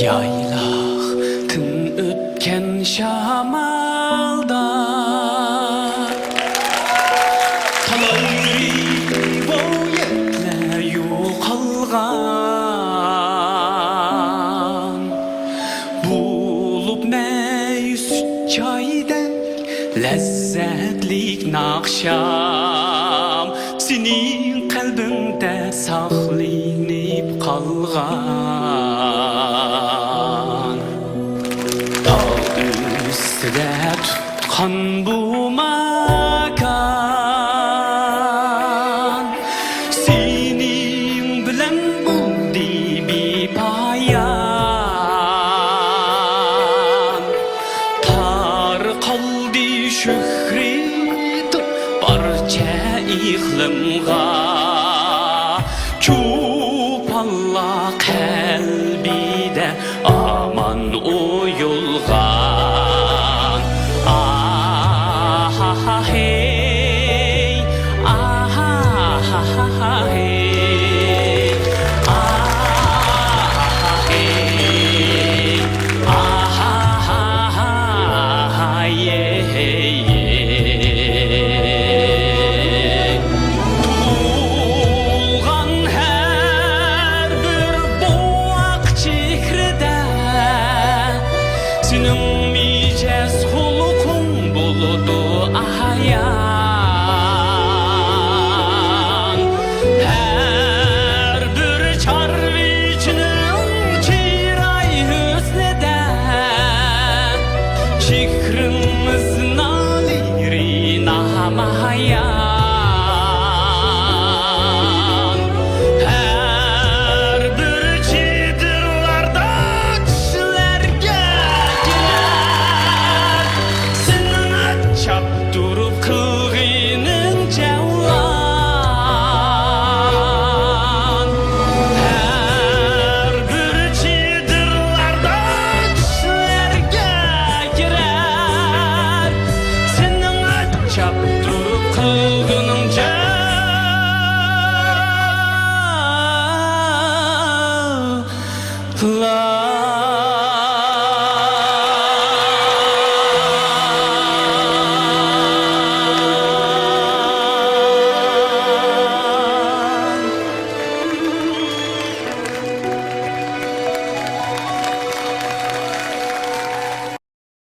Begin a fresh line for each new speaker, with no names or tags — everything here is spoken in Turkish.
Yaylaqtın ötken şamalda talay rivoyatlar yo'qolgan Bulup meyüs çaydan lezzetlik nakşam Senin kalbinde saklanıp kalgan Dağ üstüde tutkan bu makan Senin bilen buldu bir payan Tar kaldı şühret barça iqlimga